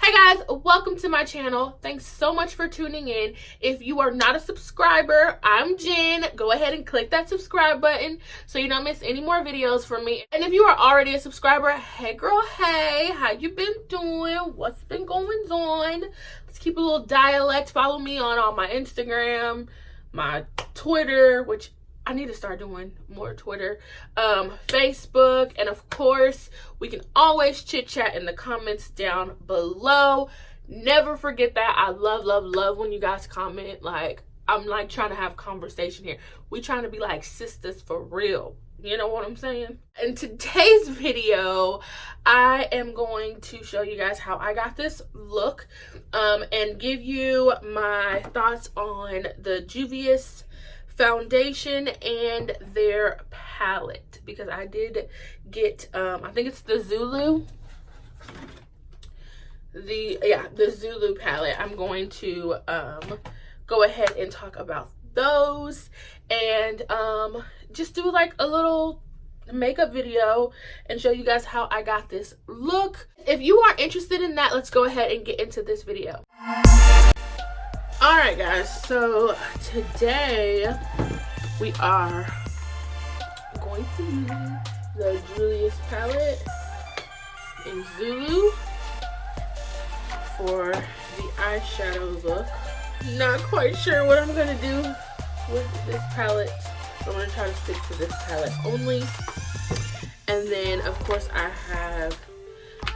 Hey guys, welcome to my channel. Thanks so much for tuning in. If you are not a subscriber, I'm Jen. Go ahead and click that subscribe button so you don't miss any more videos from me. And if you are already a subscriber, hey girl, hey, how you been doing? What's been going on? Let's keep a little dialect. Follow me on all my Instagram, my Twitter, which I need to start doing more Twitter, Facebook, and of course, we can always chit chat in the comments down below. Never forget that. I love when you guys comment. Like, I'm like trying to have conversation here. We trying to be like sisters for real. You know what I'm saying? In today's video, I am going to show you guys how I got this look, and give you my thoughts on the Juvias foundation and their palette, because I did get I think it's the Zulu, the Zulu palette. I'm going to go ahead and talk about those and just do like a little makeup video and show you guys how I got this look. If you are interested in that, let's go ahead and get into this video. Alright guys, so today we are going to use the Juvias palette in Zulu for the eyeshadow look. Not quite sure what I'm going to do with this palette. I'm going to try to stick to this palette only. And then of course I have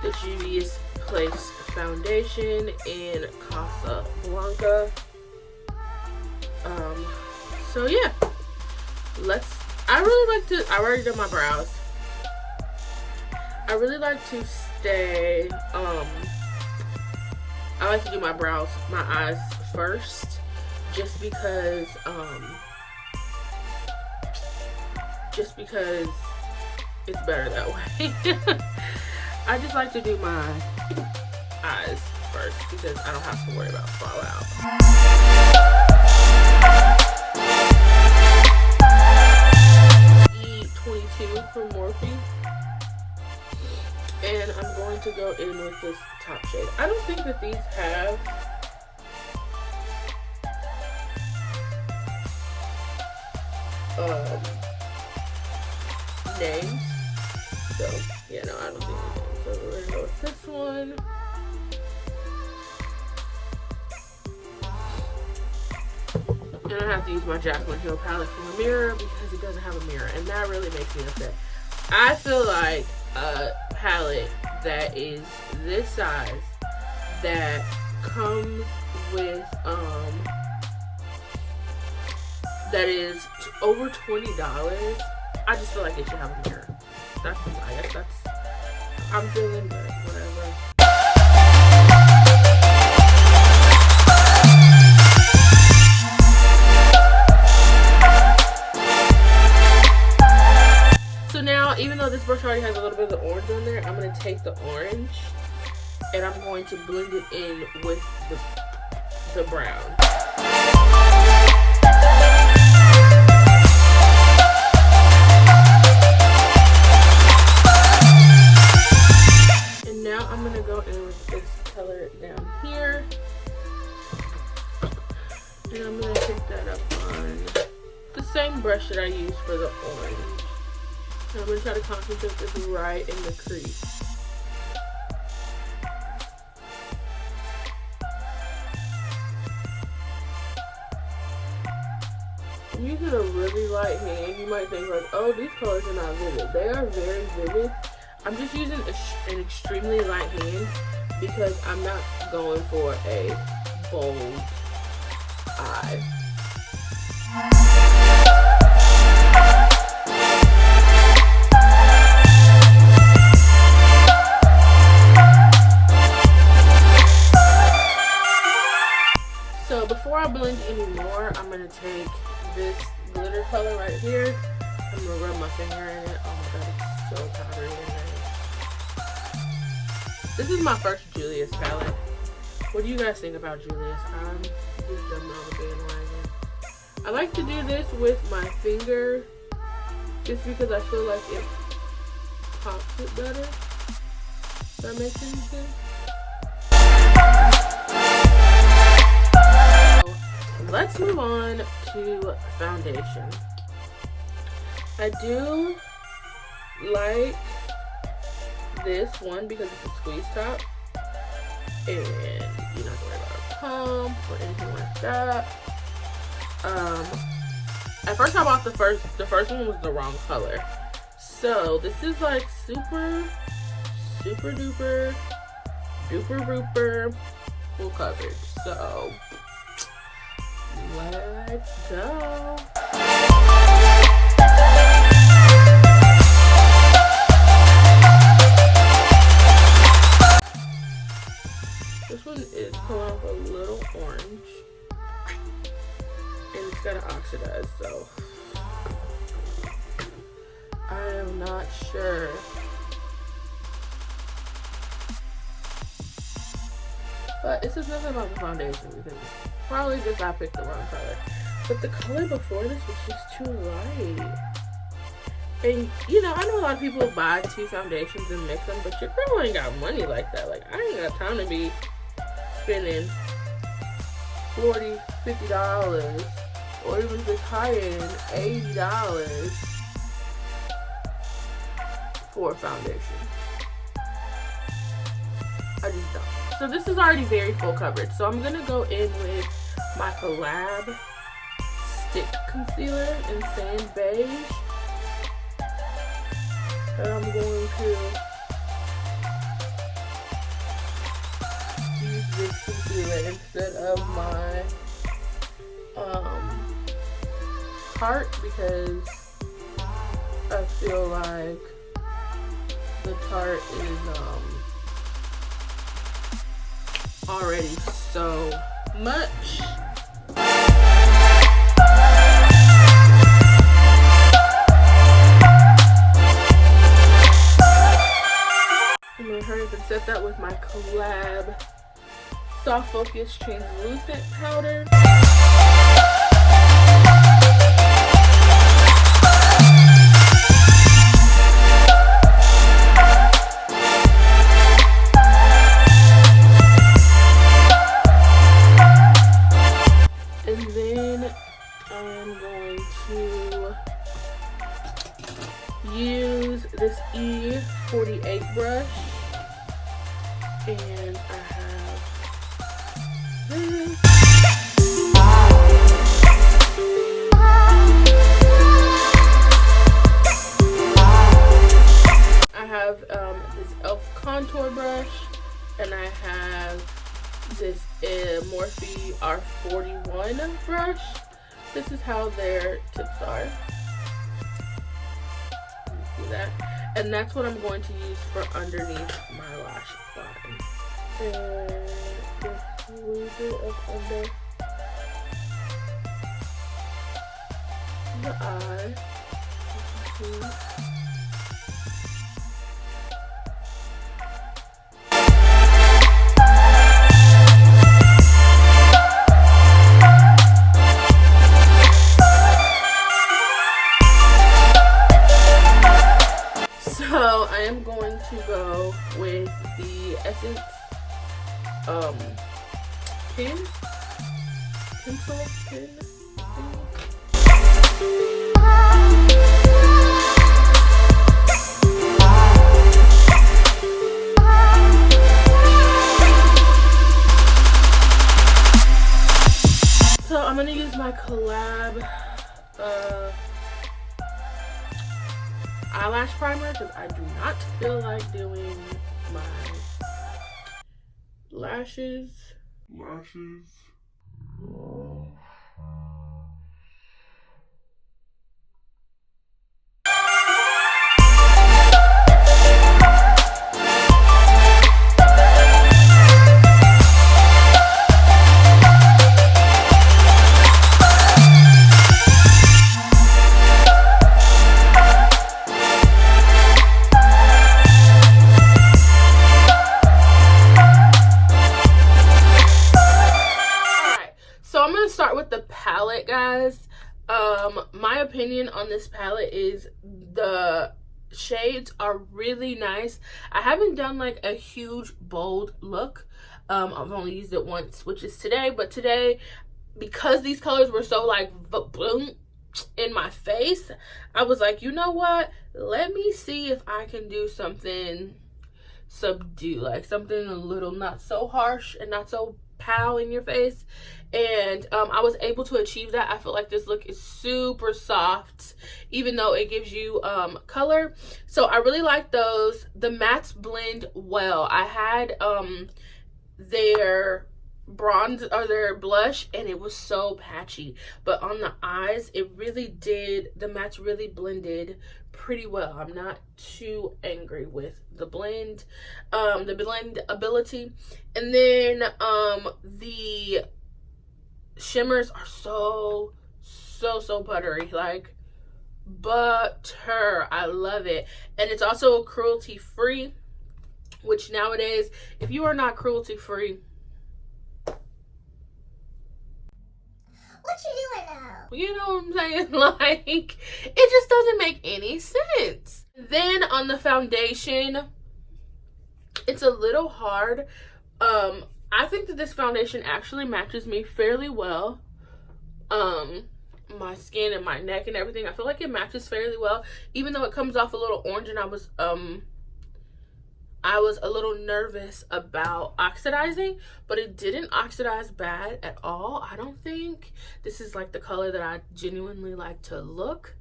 the Juvias Place foundation in Casablanca. So yeah, I already done my brows. I really like to stay, I like to do my brows, my eyes first, just because it's better that way. I just like to do my eyes first because I don't have to worry about fallout. E22 from Morphe, and I'm going to go in with this top shade. I don't think that these have names, so yeah, no, I don't think they do. So we're gonna go with this one. And I have to use my Jasmine Hill palette from a mirror because it doesn't have a mirror, and that really makes me upset. I feel like a palette that is this size, that comes with that is over $20, I just feel like it should have a mirror. I guess I'm feeling, but whatever. So now, even though this brush already has a little bit of the orange on there, I'm going to take the orange and I'm going to blend it in with the brown. And now I'm going to go in with this color down here. And I'm going to pick that up on the same brush that I used for the orange. And I'm going to try to concentrate this right in the crease. I'm using a really light hand. You might think like, oh, these colors are not vivid. They are very vivid. I'm just using an extremely light hand because I'm not going for a bold eye. So before I blend anymore, I'm going to take this glitter color right here. I'm going to rub my finger in it. Oh my god, it's so powdery in there. This is my first Juvias palette. What do you guys think about Juvias? I'm just jumping on the bandwagon. I like to do this with my finger just because I feel like it pops it better. Does that make any sense? on to foundation. I do like this one because it's a squeeze top, and you don't have to worry about a pump or anything like that. At first I bought the first one was the wrong color. So this is like super duper full coverage. So let's go. This one is coming off a little orange, and it's gonna oxidize, so I am not sure. But this is nothing about the foundation because probably just I picked the wrong color. But the color before this was just too light. And you know, I know a lot of people buy 2 foundations and mix them, but your girl ain't got money like that. Like, I ain't got time to be spending $40, $50, or even if it's higher end, $80 for a foundation. I just don't. So this is already very full coverage. So I'm gonna go in with my Collab Stick Concealer in Sand Beige. And I'm going to use this concealer instead of my Tarte because I feel like the Tarte is already so much. I'm gonna hurry up and set that with my Collab Soft Focus Translucent Powder. And then I'm going to use this E48 brush, and I have this. I have this e.l.f. contour brush, and I have this Morphe R41 brush. This is how their tips are. You see that? And that's what I'm going to use for underneath my lash line. And just a little bit of under the eye. So I am going to go with the Essence pencil pen. So I'm gonna use my Collab eyelash primer because I do not feel like doing my lashes. Start with the palette, guys. My opinion on this palette is the shades are really nice. I haven't done like a huge bold look. I've only used it once, which is today, but today because these colors were so like boom in my face, I was like, you know what, let me see if I can do something subdue, like something a little not so harsh and not so pow in your face. And I was able to achieve that. I feel like this look is super soft, even though it gives you color. So I really like those. The mattes blend well. I had their bronze or their blush, and it was so patchy, but on the eyes it really did, the mattes really blended pretty well. I'm not too angry with the blend ability. And then the shimmers are so buttery, like butter. I love it. And it's also cruelty free, which nowadays, if you are not cruelty free, what you doing now? You know what I'm saying? Like, it just doesn't make any sense. Then on the foundation, it's a little hard. I think that this foundation actually matches me fairly well. My skin and my neck and everything, I feel like it matches fairly well, even though it comes off a little orange, and I was a little nervous about oxidizing, but it didn't oxidize bad at all. I don't think this is like the color that I genuinely like to look.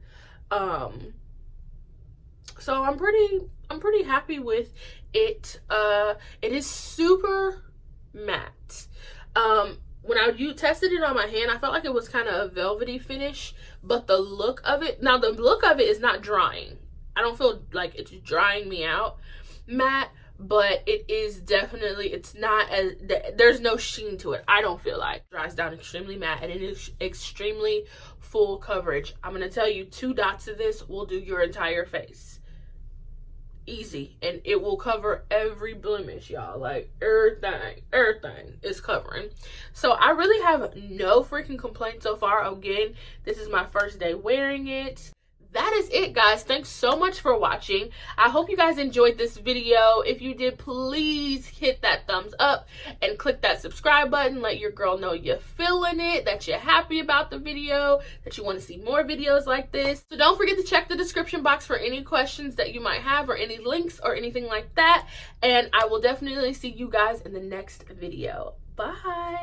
So I'm pretty happy with it. It is super matte. When you tested it on my hand, I felt like it was kind of a velvety finish, but the look of it is not drying. I don't feel like it's drying me out matte, but it is definitely, it's not as, there's no sheen to it. I don't feel like it dries down extremely matte, and it is extremely full coverage. I'm gonna tell you, 2 dots of this will do your entire face easy, and it will cover every blemish, y'all. Like everything is covering. So I really have no freaking complaints so far. Again, this is my first day wearing it. That is it, guys. Thanks so much for watching. I hope you guys enjoyed this video. If you did, please hit that thumbs up and click that subscribe button. Let your girl know you're feeling it, that you're happy about the video, that you want to see more videos like this. So don't forget to check the description box for any questions that you might have, or any links or anything like that. And I will definitely see you guys in the next video. Bye.